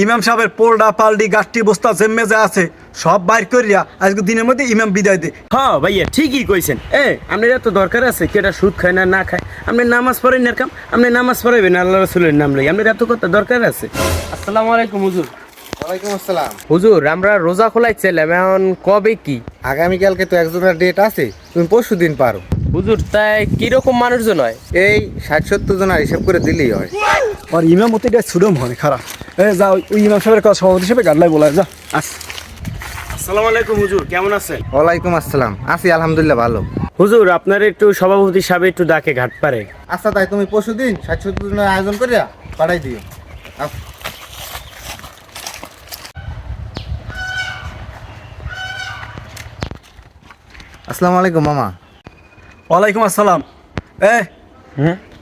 ইমাম সাহেবের পোলডা পাল্ডি গাঠটি বস্তা জেম্মে যা আছে সব বাইর করিয়া আজকে দিনের মধ্যে ইমাম বিদায় দে। হ্যাঁ ভাইয়া ঠিকই কইছেন। আপনার এত দরকার আছে কেটা সুদ খায় না না খায়, আপনি নামাজ পড়েন না, কাম আপনি নামাজ পড়াবেন আল্লাহ রাসূলের নাম লই, আপনার এত কথা দরকার আছে। আসসালামু আলাইকুম হুজুর। ওয়ালাইকুম আসসালাম। হুজুর আমরা রোজা খোলাইছিলাম, এখন কবে কি? আগামীকালকে তো একজনের ডেট আছে, তুমি পরশু দিন পারো। হুজুর তাই কিরকম মানুষজন হয়? এই 60-70 জনের হিসাব করে দিলেই হয়। আর ইমাম মতো এটা সুরম হয় খারাপ। যা ওই ইমাম সাহেবের কথা সভাপতি হিসেবে গাডলাই বলা যা। আসসালামু আলাইকুম হুজুর, কেমন আছেন? ওয়ালাইকুম আসসালাম, আছি আলহামদুলিল্লাহ ভালো। হুজুর আপনার একটু সভাপতি সাহেব একটু ডাকে ঘাট পারে। আচ্ছা তাই তুমি পরশু দিন 60-70 জনের আয়োজন করিয়া পাঠাই দিও। আসসালামু আলাইকুম মামা। ওয়ালাইকুম আসসালাম।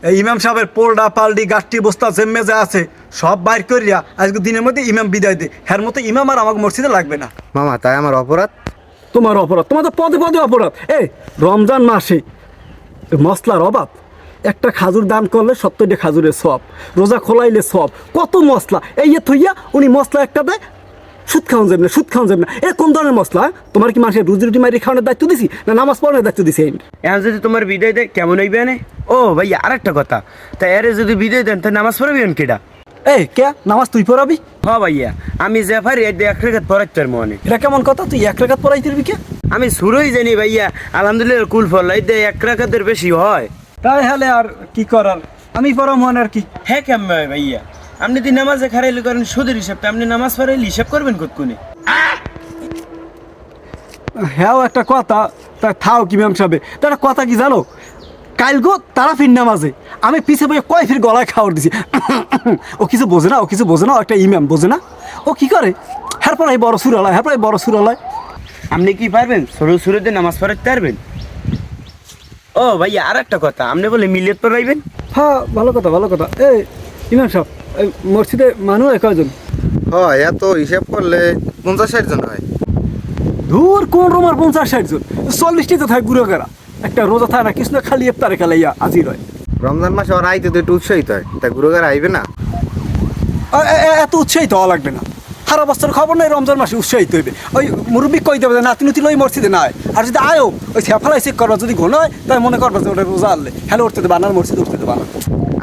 এই ইমাম সাহেবের পোলডা পাল্ডি গাঠটি বস্তা জেম্মে যা আছে সব বাইর করিয়া আজকে দিনের মধ্যে ইমাম বিদায় দে। হ্যার মতো ইমাম আর আমাকে মসজিদে লাগবে না। মামা তাই আমার অপরাধ? তোমার অপরাধ, তোমার তো পদে পদে অপরাধ। রমজান মাসে মশলার অভাব, একটা খাজুর দান করলে 70টা খাজুরের সব, রোজা খোলাইলে সব, কত মশলা এই থইয়া উনি মশলা একটা দেয়। সুদ খাওয়ান যাবে না, সুদ খাওয়ান যাবে না, কোন ধরনের মশলা? তোমার কি মানুষের রুজি রুটি মারি খাওয়ানোর দায়িত্ব দিছি না নামাজ পড়ানোর দায়িত্ব দিছি? এখন যদি তোমার বিদায় দেয় কেমন হইবে না? ও ভাইয়া আর একটা কথা, তাই এরে যদি বিদায় দেন তাই নামাজ পড়াবেন কেডা? কে নামাজ তুই পড়াবি? হ্যাঁ ভাইয়া আমি যে পারি এক রেখাত পড়াইতে পারবো অনেক। এটা কেমন কথা? তুই এক রেখাত পড়াই দিবি কে? আমি শুরুই জানি ভাইয়া, আলহামদুলিল্লাহ কুল ফল্লাই দে এক রাখাতের বেশি হয়। তাই হলে আর কি করার, আমি পড়াম মনে আর কি। হ্যাঁ কেমন হয় ভাইয়া, আপনি যদি নামাজে খারাইলে করেন সুদের হিসাবটা, আপনি নামাজ পড়াইলে হিসাব করবেন কতক্ষণে? হ্যাঁ একটা কথা, তা থাও কি ম্যাম সাহেব, তার কথা কি জানো? কাল গো তারা ফির নামাজে আমি পিছে বইয়ে কয় ফির গলায় খাওয়ার দিছি। ও কিছু বোঝে না, ও কিছু বোঝে না, একটা ইমাম বোঝে না। ও কি করে হ্যারপর এই বড় সুরালয়, হ্যারপর এই বড় সুরালয়। আপনি কি পারবেন সরু সুরেতে নামাজ পড়াইতে পারবেন? ও ভাইয়া আর একটা কথা, আপনি বলে মিলিয়ত পড়াইবেন? হ্যাঁ ভালো কথা, ভালো কথা। ইমাম সাহেব মসজিদে মানুষ কয়জন? হয় এত হিসাব করলে 50-60 জন হয়। দূর কোন রোমার 50-60 জন, 40টি তো থাকে গুড়াগারা। একটা রোজা থাকে না কিছু না, খালি ইফতারে খেলাইয়া আজির হয়। রমজান মাসে ওর আইতে তো একটু উৎসাহিত হয়, তা গুরুগার আইবে না? এত উৎসাহিত হওয়া লাগবে না। সারা বছর খবর নেই, রমজান মাসে উৎসাহিত হইবে। ওই মুরব্বী কই দেবে নাতি নুতি লই মসজিদে নাই, আর যদি আয়ো ওই ফেফালাই চেক করবা, যদি ঘন হয় তাই মনে করবা যে ওটা রোজা আনলে হ্যালো উঠতে দেবে আনার মসজিদে উঠতে দেবে না।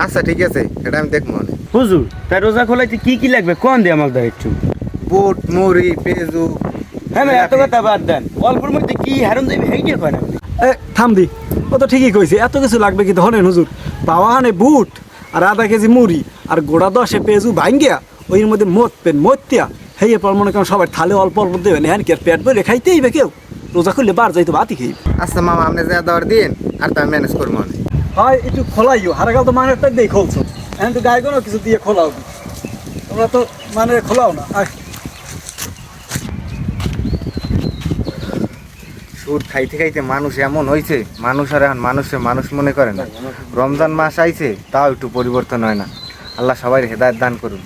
আচ্ছা ঠিক আছে, এটা আমি দেখবো মনে। হুজুর তাই রোজা খোলাইতে কি কি লাগবে কোন দিয়ে আমাকে দেয় একটু? বুট মুড়ি পেঁয়াজু। হ্যাঁ ভাই এত কথা বাদ দেন, অল্পের মধ্যে কি হারুন যাইবে হেইটা করেন আপনি। থাম দি, ও তো ঠিকই কইছে, এত কিছু লাগবে কি ধরেন হুজুর? বাবাহানে বুট আর আধা কেজি মুড়ি আর গোড়া 10 পেঁয়াজু ভাঙ্গিয়া ওইর মধ্যে মতিয়া হেয়ে পর মনে করেন সবাই থালে অল্প অল্প দেবেন, হ্যান কি আর পেট ভরে খাইতে হইবে? কেউ রোজা করলে বার যাইতো ভাতি খাইবে। আচ্ছা মামা আপনি যা দেওয়ার দিন, আর তা ম্যানেজ করবো মনে। হয় একটু খোলাইও, হারাগাল তো মানের টাক দিয়ে খোলছো, এখন তো গায়ে কোনো কিছু দিয়ে খোলাও, তোমরা তো মানে খোলাও না। সুদ খাইতে খাইতে মানুষ এমন হয়েছে, মানুষ আর এখন মানুষ মনে করে না। রমজান মাস আইছে তাও একটু পরিবর্তন হয় না। আল্লাহ সবাই হেদায়েত দান করুন।